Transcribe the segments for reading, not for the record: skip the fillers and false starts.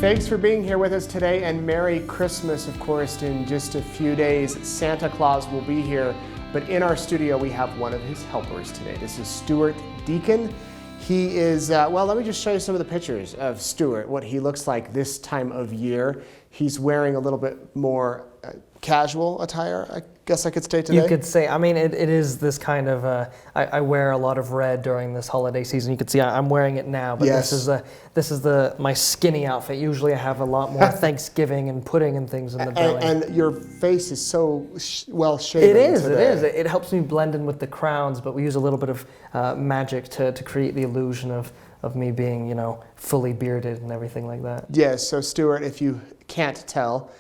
Thanks for being here with us today, and Merry Christmas, of course. In just a few days, Santa Claus will be here, but in our studio we have one of his helpers today. This is Stuart Deacon. He is, well, let me just show you some of the pictures of Stuart, what he looks like this time of year. He's wearing a little bit more casual attire, I guess I could say today. You could say, I mean, it is this kind of, I wear a lot of red during this holiday season. You could see I'm wearing it now, but yes. this is my skinny outfit. Usually I have a lot more Thanksgiving and pudding and things in the belly. And your face is so well shaven. It is. It helps me blend in with the crowns, but we use a little bit of magic to create the illusion of me being, fully bearded and everything like that. Yes, so Stuart, if you can't tell,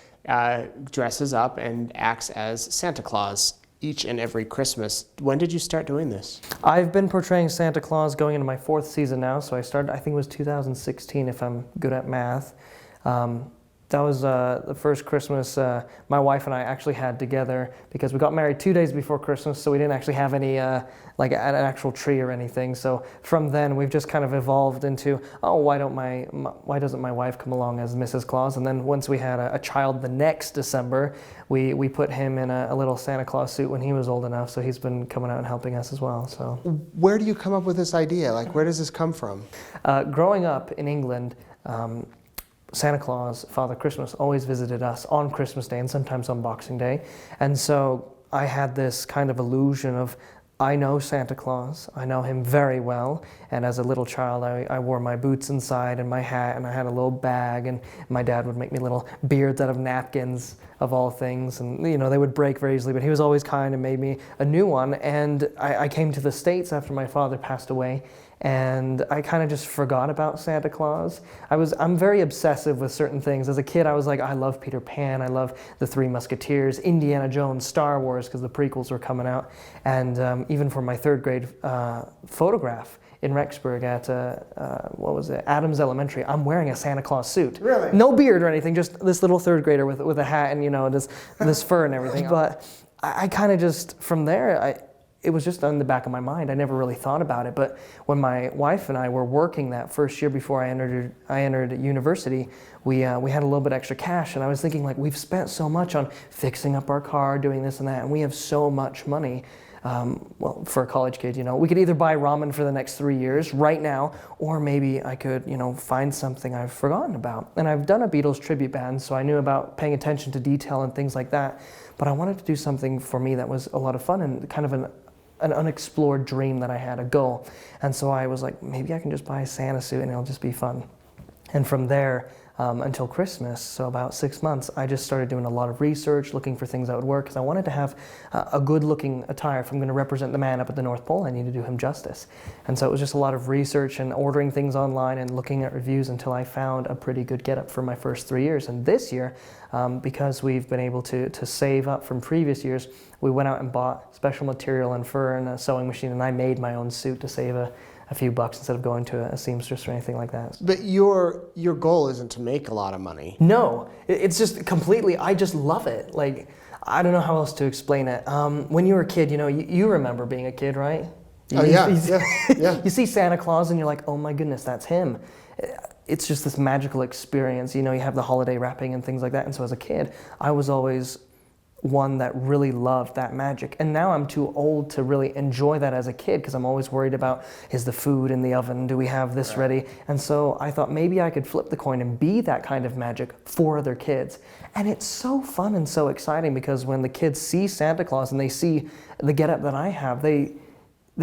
dresses up and acts as Santa Claus each and every Christmas. When did you start doing this? I've been portraying Santa Claus going into my 4th season now, so I started, I think it was 2016 if I'm good at math. That was the first Christmas my wife and I actually had together, because we got married 2 days before Christmas, so we didn't actually have any like an actual tree or anything. So from then we've just kind of evolved into, oh, why doesn't my wife come along as Mrs. Claus? And then once we had a child the next December, we put him in a little Santa Claus suit when he was old enough, so he's been coming out and helping us as well. So where do you come up with this idea? Like, where does this come from? Growing up in England, Santa Claus, Father Christmas, always visited us on Christmas Day and sometimes on Boxing Day. And so I had this kind of illusion of, I know Santa Claus, I know him very well. And as a little child, I wore my boots inside and my hat, and I had a little bag, and my dad would make me little beards out of napkins, of all things. And they would break very easily, but he was always kind and made me a new one. And I came to the States after my father passed away, and I kind of just forgot about Santa Claus. I'm very obsessive with certain things. As a kid, I was like, I love Peter Pan, I love the Three Musketeers, Indiana Jones, Star Wars, because the prequels were coming out. And even for my 3rd grade photograph in Rexburg at, Adams Elementary, I'm wearing a Santa Claus suit. Really? No beard or anything, just this little 3rd grader with a hat and, this fur and everything. But I kind of just, from there, it was just on the back of my mind. I never really thought about it. But when my wife and I were working that first year before I entered university, we had a little bit extra cash, and I was thinking, like, we've spent so much on fixing up our car, doing this and that, and we have so much money. Well, for a college kid, we could either buy ramen for the next 3 years right now, or maybe I could, find something I've forgotten about. And I've done a Beatles tribute band, so I knew about paying attention to detail and things like that. But I wanted to do something for me that was a lot of fun and kind of an unexplored dream that I had, a goal. And so I was like, maybe I can just buy a Santa suit and it'll just be fun. And from there, until Christmas, so about 6 months, I just started doing a lot of research, looking for things that would work, because I wanted to have a good-looking attire. If I'm going to represent the man up at the North Pole, I need to do him justice. And so it was just a lot of research and ordering things online and looking at reviews until I found a pretty good getup for my first 3 years. And this year, because we've been able to save up from previous years, we went out and bought special material and fur and a sewing machine, and I made my own suit to save a few bucks instead of going to a seamstress or anything like that. But your goal isn't to make a lot of money. No, it's just completely, I just love it. Like, I don't know how else to explain it. When you were a kid, you remember being a kid, right? Yeah. You see Santa Claus and you're like, oh my goodness, that's him. It's just this magical experience. You have the holiday wrapping and things like that. And so as a kid, I was always one that really loved that magic. And now I'm too old to really enjoy that as a kid, because I'm always worried about, is the food in the oven? Do we have this ready? And so I thought maybe I could flip the coin and be that kind of magic for other kids. And it's so fun and so exciting, because when the kids see Santa Claus and they see the getup that I have, they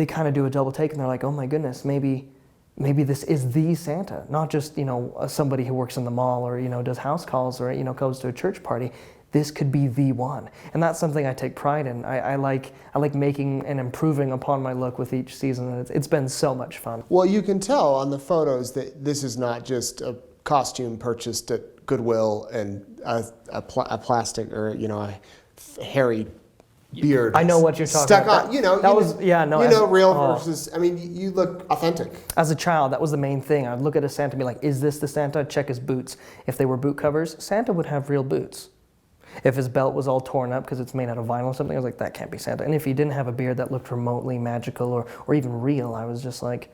kind of do a double take and they're like, oh my goodness, maybe this is the Santa, not just, somebody who works in the mall or, does house calls or, goes to a church party. This could be the one. And that's something I take pride in. I like making and improving upon my look with each season. It's been so much fun. Well, you can tell on the photos that this is not just a costume purchased at Goodwill and a plastic or, a hairy beard. I know what you're talking about. Real versus, you look authentic. As a child, that was the main thing. I'd look at a Santa and be like, is this the Santa? I'd check his boots. If they were boot covers, Santa would have real boots. If his belt was all torn up because it's made out of vinyl or something, I was like, that can't be Santa. And if he didn't have a beard that looked remotely magical or even real, I was just like,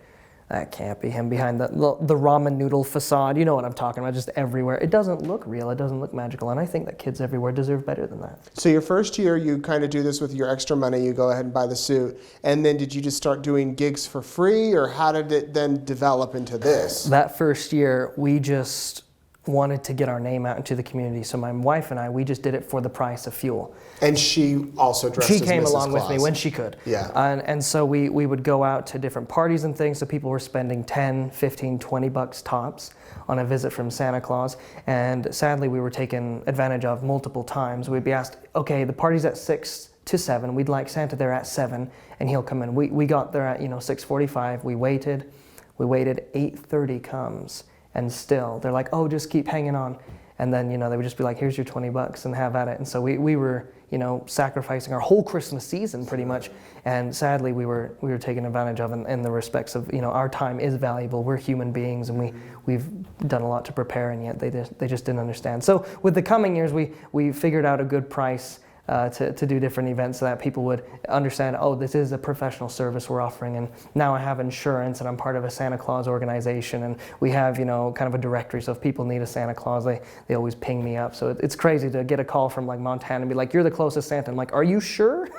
that can't be him behind the ramen noodle facade. You know what I'm talking about, just everywhere. It doesn't look real, it doesn't look magical, and I think that kids everywhere deserve better than that. So your first year, you kind of do this with your extra money, you go ahead and buy the suit, and then did you just start doing gigs for free, or how did it then develop into this? That first year, we just wanted to get our name out into the community. So my wife and I, we just did it for the price of fuel. And she also dressed as She came Mrs. along Claus. with me when she could. Yeah. And so we would go out to different parties and things, so people were spending 10, 15, 20 bucks tops on a visit from Santa Claus. And sadly, we were taken advantage of multiple times. We'd be asked, okay, the party's at 6 to 7. We'd like Santa there at 7, and he'll come in. We got there at 6:45. We waited. 8:30 comes. And still, they're like, oh, just keep hanging on. And then, they would just be like, here's your 20 bucks and have at it. And so we were, sacrificing our whole Christmas season pretty much. And sadly, we were taken advantage of in the respects of, our time is valuable. We're human beings, and we've done a lot to prepare, and yet they just didn't understand. So with the coming years, we figured out a good price to do different events so that people would understand, oh, this is a professional service we're offering, and now I have insurance, and I'm part of a Santa Claus organization, and we have, kind of a directory, so if people need a Santa Claus, they always ping me up. So it's crazy to get a call from like Montana and be like, you're the closest Santa. I'm like, are you sure?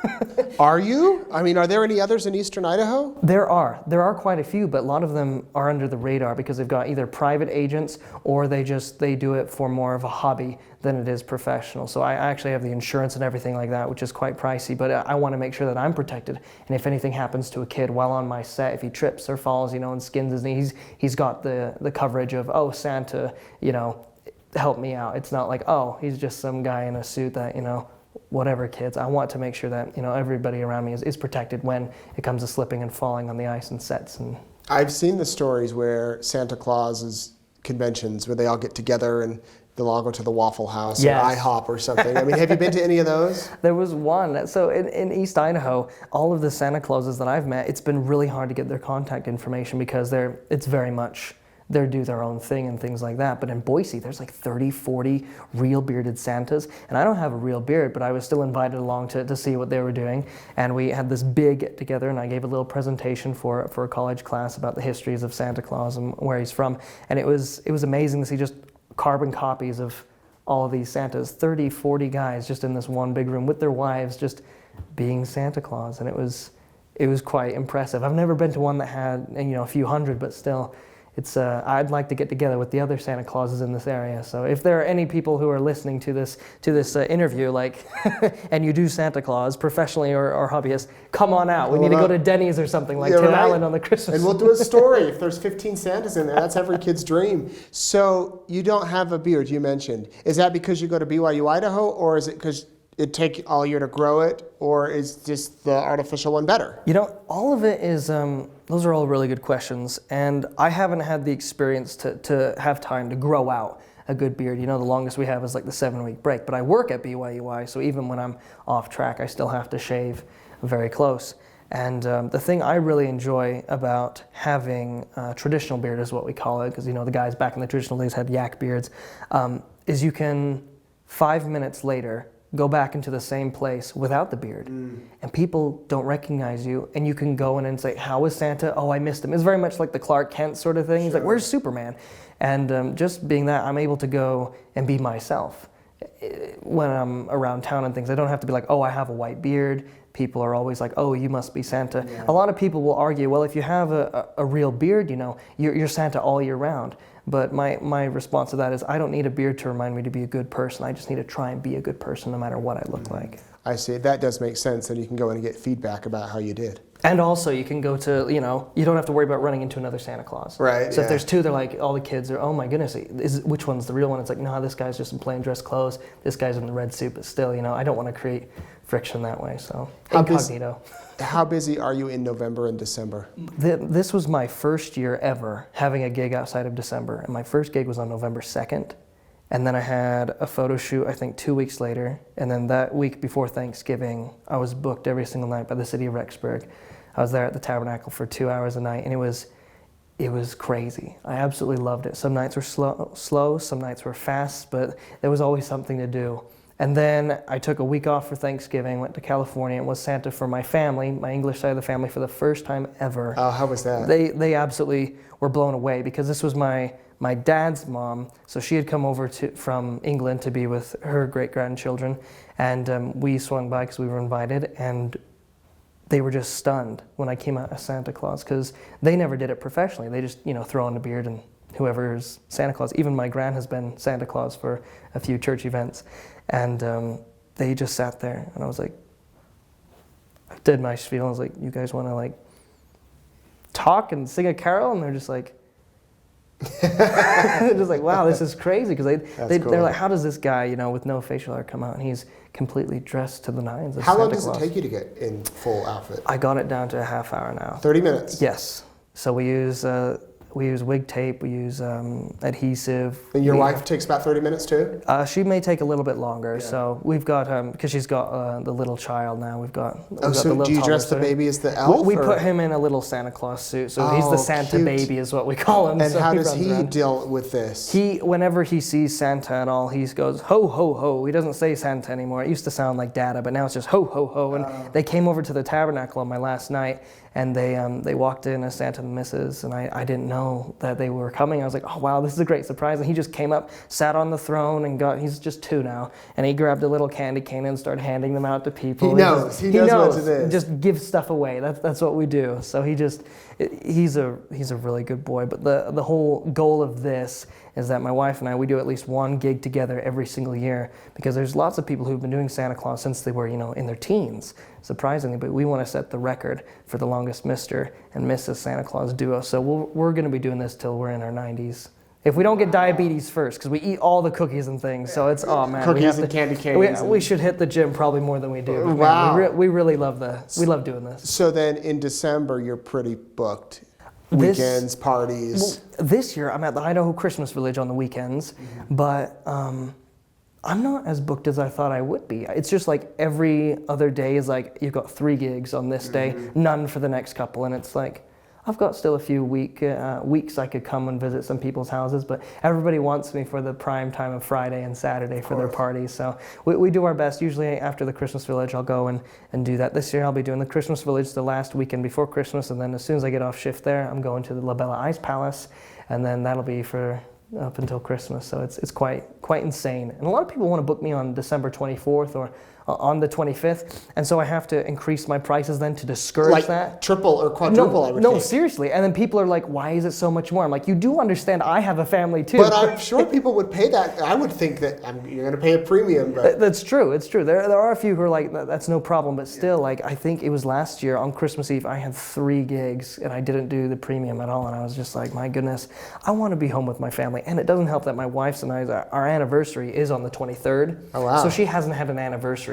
Are you? I mean, are there any others in Eastern Idaho? There are quite a few, but a lot of them are under the radar because they've got either private agents or they do it for more of a hobby than it is professional. So I actually have the insurance and everything like that, which is quite pricey, but I want to make sure that I'm protected. And if anything happens to a kid while on my set, if he trips or falls, and skins his knees, he's got the coverage of, oh, Santa, help me out. It's not like, oh, he's just some guy in a suit that, whatever, kids. I want to make sure that, everybody around me is protected when it comes to slipping and falling on the ice and sets. And I've seen the stories where Santa Claus's conventions, where they all get together and they'll all go to the Waffle House or IHOP or something. I mean, have you been to any of those? There was one. So in East Idaho, all of the Santa Clauses that I've met, it's been really hard to get their contact information because it's very much, they do their own thing and things like that. But in Boise, there's like 30, 40 real bearded Santas. And I don't have a real beard, but I was still invited along to see what they were doing. And we had this big get together, and I gave a little presentation for a college class about the histories of Santa Claus and where he's from. And it was amazing to see just carbon copies of all of these Santas, 30, 40 guys just in this one big room with their wives just being Santa Claus. And it was quite impressive. I've never been to one that had, a few hundred, but still, I'd like to get together with the other Santa Clauses in this area. So if there are any people who are listening to this interview, like, and you do Santa Claus professionally or hobbyist, come on out. We need to go to Denny's or something like Tim Allen on the Christmas. And we'll do a story. If there's 15 Santas in there, that's every kid's dream. So you don't have a beard, you mentioned. Is that because you go to BYU Idaho, or is it because it take all year to grow it, or is just the artificial one better? All of it is, those are all really good questions, and I haven't had the experience to have time to grow out a good beard. The longest we have is like the 7-week break, but I work at BYU, so even when I'm off track, I still have to shave very close. And the thing I really enjoy about having traditional beard, is what we call it, because the guys back in the traditional days had yak beards, is you can 5 minutes later go back into the same place without the beard, and people don't recognize you, and you can go in and say, how is Santa? Oh, I missed him. It's very much like the Clark Kent sort of thing. Sure. He's like, where's Superman? And just being that, I'm able to go and be myself when I'm around town and things. I don't have to be like, oh, I have a white beard. People are always like, oh, you must be Santa. Yeah. A lot of people will argue, well, if you have a real beard, you're Santa all year round. But my response to that is, I don't need a beard to remind me to be a good person. I just need to try and be a good person no matter what I look like. I see. That does make sense, and you can go in and get feedback about how you did. And also you can go to, you don't have to worry about running into another Santa Claus. Right. So if there's two, they're like, all the kids are, oh my goodness, which one's the real one? It's like, no, this guy's just in plain dress clothes. This guy's in the red suit, but still, I don't want to create friction that way. So incognito. How busy are you in November and December? This was my first year ever having a gig outside of December. And my first gig was on November 2nd. And then I had a photo shoot, I think 2 weeks later. And then that week before Thanksgiving, I was booked every single night by the city of Rexburg. I was there at the Tabernacle for 2 hours a night, and it was crazy. I absolutely loved it. Some nights were slow, some nights were fast, but there was always something to do. And then I took a week off for Thanksgiving, went to California, and was Santa for my family, my English side of the family, for the first time ever. Oh, how was that? They absolutely were blown away because this was my dad's mom. So she had come over from England to be with her great-grandchildren, and we swung by because we were invited, and they were just stunned when I came out as Santa Claus because they never did it professionally. They just, throw on the beard and whoever's Santa Claus. Even my gran has been Santa Claus for a few church events. And they just sat there, and I was like, I did my spiel. I was like, you guys want to like talk and sing a carol? And they're just like, just like, wow, this is crazy. Because they're like, how does this guy, with no facial hair come out? And he's completely dressed to the nines. How long does it take you to get in full outfit? I got it down to a half hour now. 30 minutes? Yes. So we use wig tape, we use adhesive. And your wife takes about 30 minutes too? She may take a little bit longer. Yeah. So we've got, because she's got the little child now, we've got the little do you dress the baby as the elf? We put him in a little Santa Claus suit, so he's the Santa baby is what we call him. And so how does he deal with this? Whenever he sees Santa at all, he goes, ho, ho, ho. He doesn't say Santa anymore. It used to sound like Dada, but now it's just ho, ho, ho. And they came over to the tabernacle on my last night, and they walked in as Santa and Mrs., and I didn't know that they were coming. I was like, oh wow, this is a great surprise. And he just came up, sat on the throne, and he's just 2 now, and he grabbed a little candy cane and started handing them out to people. He knows what it is. Just give stuff away. That's what we do. So he's a really good boy. But the whole goal of this is that my wife and I, we do at least one gig together every single year, because there's lots of people who've been doing Santa Claus since they were, in their teens, surprisingly, but we want to set the record for the longest Mr. and Mrs. Santa Claus duo. So we're going to be doing this till we're in our 90s. If we don't get diabetes first, because we eat all the cookies and things, so it's, oh man. Cookies and candy canes. We should hit the gym probably more than we do. Wow. Man, we really love doing this. So then in December, you're pretty booked. Weekends, parties. Well, this year, I'm at the Idaho Christmas Village on the weekends, but I'm not as booked as I thought I would be. It's just like every other day is like, you've got 3 gigs on this day, none for the next couple, and it's like, I've got still a few weeks I could come and visit some people's houses, but everybody wants me for the prime time of Friday and Saturday for their parties. So we do our best. Usually after the Christmas Village, I'll go and do that. This year I'll be doing the Christmas Village the last weekend before Christmas, and then as soon as I get off shift there, I'm going to the La Bella Ice Palace, and then that'll be for up until Christmas. So it's quite insane. And a lot of people want to book me on December 24th or on the 25th, and so I have to increase my prices then to discourage that. Triple or quadruple, I would No, think. seriously. And then people are like, why is it so much more? I'm like, you do understand I have a family too. But I'm sure people would pay that. I would think that you're going to pay a premium. But That's true. It's true. There are a few who are like, that's no problem. But still, like, I think it was last year on Christmas Eve, I had 3 gigs and I didn't do the premium at all. And I was just like, my goodness, I want to be home with my family. And it doesn't help that my wife's and I's, our anniversary is on the 23rd. Oh, wow. So she hasn't had an anniversary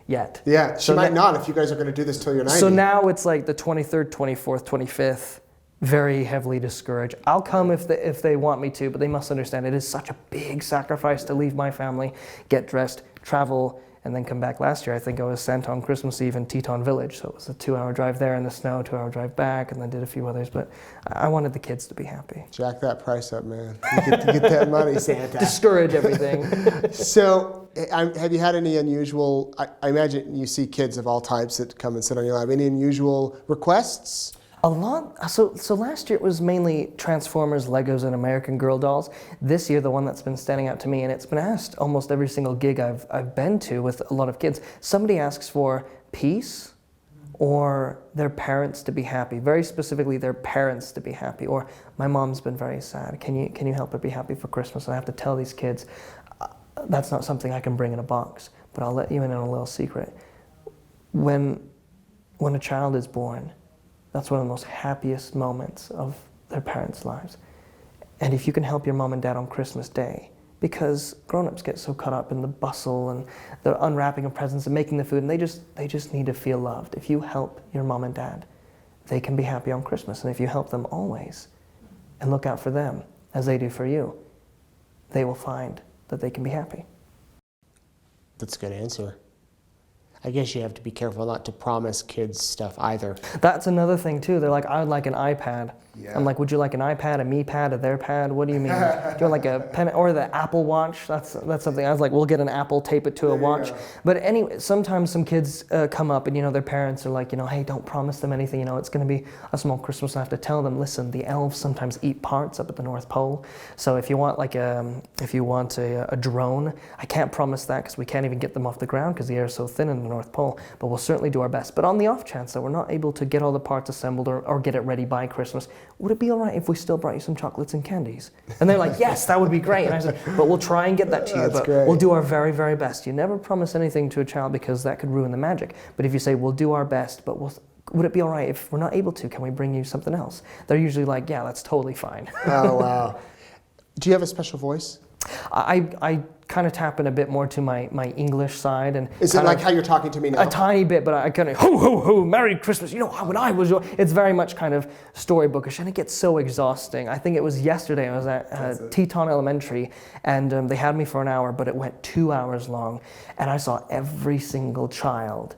yet. Yeah, she might not if you guys are going to do this till you're 90. So now it's like the 23rd, 24th, 25th, very heavily discouraged. I'll come if they want me to, but they must understand it is such a big sacrifice to leave my family, get dressed, travel, and then come back. Last year, I think I was sent on Christmas Eve in Teton Village, so it was a 2-hour drive there in the snow, 2-hour drive back, and then did a few others, but I wanted the kids to be happy. Jack that price up, man. You get that money, Santa. Discourage everything. So, have you had any unusual, I imagine you see kids of all types that come and sit on your lap, any unusual requests? A lot. So last year it was mainly Transformers, Legos, and American Girl dolls. This year, the one that's been standing out to me, and it's been asked almost every single gig I've been to with a lot of kids, somebody asks for peace or their parents to be happy. Very specifically, their parents to be happy. Or my mom's been very sad. Can you help her be happy for Christmas? And I have to tell these kids, that's not something I can bring in a box, but I'll let you in on a little secret. When a child is born, that's one of the most happiest moments of their parents' lives. And if you can help your mom and dad on Christmas Day, because grown-ups get so caught up in the bustle and the unwrapping of presents and making the food, and they just need to feel loved. If you help your mom and dad, they can be happy on Christmas. And if you help them always and look out for them as they do for you, they will find that they can be happy. That's a good answer. I guess you have to be careful not to promise kids stuff either. That's another thing too. They're like, I would like an iPad. Yeah. I'm like, would you like an iPad, a me pad, a their pad? What do you mean? Do you want like a pen or the Apple Watch? That's something. I was like, we'll get an Apple, tape it to a watch. But anyway, sometimes some kids come up and their parents are like, hey, don't promise them anything. It's going to be a small Christmas. And I have to tell them, listen, the elves sometimes eat parts up at the North Pole. So if you want a drone, I can't promise that because we can't even get them off the ground because the air is so thin in the North Pole. But we'll certainly do our best. But on the off chance that we're not able to get all the parts assembled or get it ready by Christmas, would it be all right if we still brought you some chocolates and candies? And they're like, yes, that would be great. And I said, but we'll try and get that to you. But great. We'll do our very, very best. You never promise anything to a child because that could ruin the magic. But if you say, we'll do our best, but would it be all right if we're not able to? Can we bring you something else? They're usually like, yeah, that's totally fine. Oh, wow. Do you have a special voice? I kind of tap in a bit more to my English side. And is it like how you're talking to me now? A tiny bit, but I kind of, ho, ho, ho, Merry Christmas. When I was it's very much kind of storybookish, and it gets so exhausting. I think it was yesterday, I was at Teton Elementary, and they had me for an hour, but it went 2 hours long, and I saw every single child.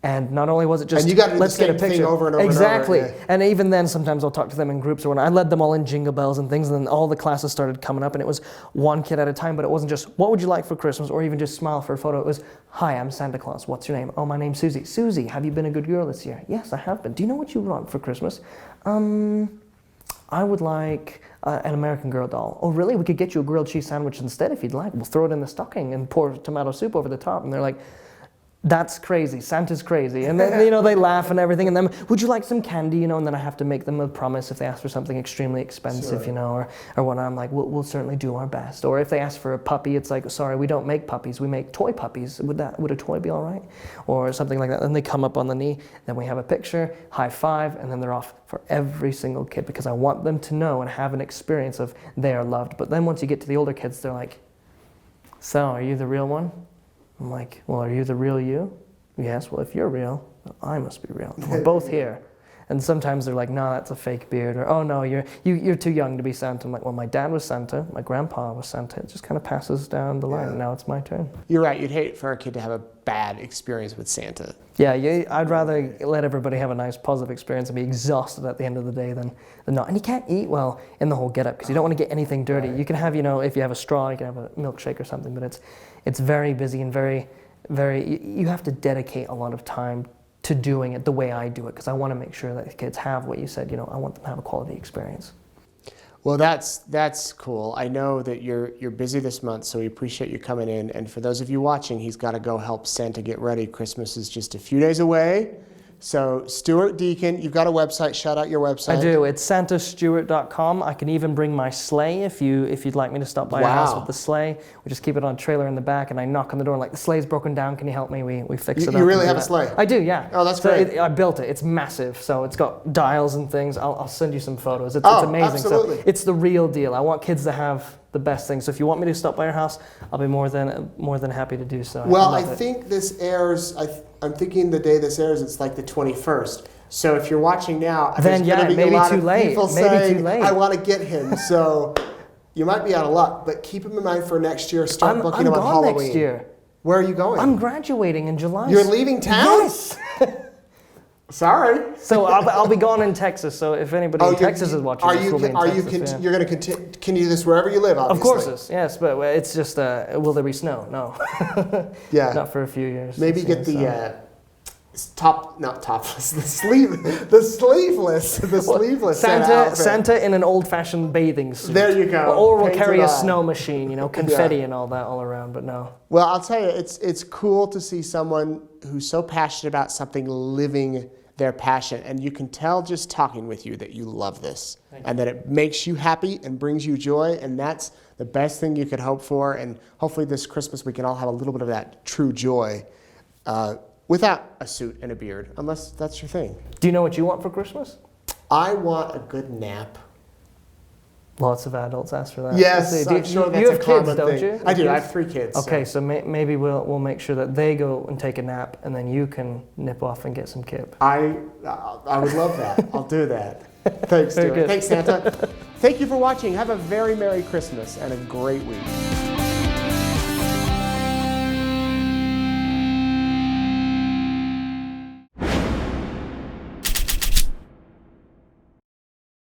And not only was it just, and you got to do let's the same get a picture. thing over and over exactly. and over. Yeah. And even then, sometimes I'll talk to them in groups, or when I led them all in Jingle Bells and things, and then all the classes started coming up, and it was one kid at a time, but it wasn't just, what would you like for Christmas, or even just smile for a photo. It was, hi, I'm Santa Claus. What's your name? Oh, my name's Susie. Susie, have you been a good girl this year? Yes, I have been. Do you know what you want for Christmas? I would like an American Girl doll. Oh, really? We could get you a grilled cheese sandwich instead if you'd like. We'll throw it in the stocking and pour tomato soup over the top. And they're like, that's crazy. Santa's crazy. And then, they laugh and everything. And then, would you like some candy? And then I have to make them a promise if they ask for something extremely expensive, sure. or when I'm like, we'll certainly do our best. Or if they ask for a puppy, it's like, sorry, we don't make puppies. We make toy puppies. Would a toy be all right? Or something like that. Then they come up on the knee. Then we have a picture, high five, and then they're off for every single kid because I want them to know and have an experience of they are loved. But then once you get to the older kids, they're like, so are you the real one? I'm like, well, are you the real you? Yes, well, if you're real, I must be real. We're both here. And sometimes they're like, no, that's a fake beard. Or, oh, no, you're too young to be Santa. I'm like, well, my dad was Santa. My grandpa was Santa. It just kind of passes down the line. Yeah. And now it's my turn. You're right. You'd hate for a kid to have a bad experience with Santa. Yeah, I'd rather let everybody have a nice, positive experience and be exhausted at the end of the day than not. And you can't eat well in the whole get-up because you don't want to get anything dirty. Right. You can have, if you have a straw, you can have a milkshake or something, but it's very busy and very, very, you have to dedicate a lot of time to doing it the way I do it because I want to make sure that the kids have what you said, I want them to have a quality experience. Well, that's cool. I know that you're busy this month, so we appreciate you coming in. And for those of you watching, he's got to go help Santa get ready. Christmas is just a few days away. So Stuart Deacon, you've got a website. Shout out your website. I do. It's santastuart.com. I can even bring my sleigh if you'd like me to stop by your house with the sleigh. We just keep it on a trailer in the back, and I knock on the door and like, the sleigh's broken down. Can you help me? We fix it up. You really have a sleigh? I do, yeah. Oh, that's great. I built it. It's massive, so it's got dials and things. I'll send you some photos. It's amazing. Absolutely. So it's the real deal. I want kids to have the best thing. So if you want me to stop by your house, I'll be more than happy to do so. Well, I think this airs. I'm thinking the day this airs, it's like the 21st. So if you're watching now, then there's going to be maybe a lot too of late. people Maybe saying, too late. I want to get him. So you might be out of luck, but keep him in mind for next year. Start booking him on Halloween. Next year. Where are you going? I'm graduating in July. You're leaving town? Yes. Sorry. So I'll be gone in Texas. So if anybody in Texas is watching, you're going to continue this wherever you live? Obviously. Of course, yes. But it's just, will there be snow? No. Yeah. Not for a few years. Maybe get the the sleeveless Santa in an old-fashioned bathing suit. There you go. Or we'll carry a snow machine, confetti and all that all around. But no. Well, I'll tell you, it's cool to see someone who's so passionate about something living their passion, and you can tell just talking with you that you love this and that it makes you happy and brings you joy, and that's the best thing you could hope for. And hopefully this Christmas we can all have a little bit of that true joy without a suit and a beard, unless that's your thing. Do you know what you want for Christmas? I want a good nap. Lots of adults ask for that. Yes, I'm sure that's a common thing. You have kids, don't you? I do. I have 3 kids. Okay, so maybe we'll make sure that they go and take a nap, and then you can nip off and get some kip. I would love that. I'll do that. Thanks, Stuart. Thanks, Santa. Thank you for watching. Have a very Merry Christmas and a great week.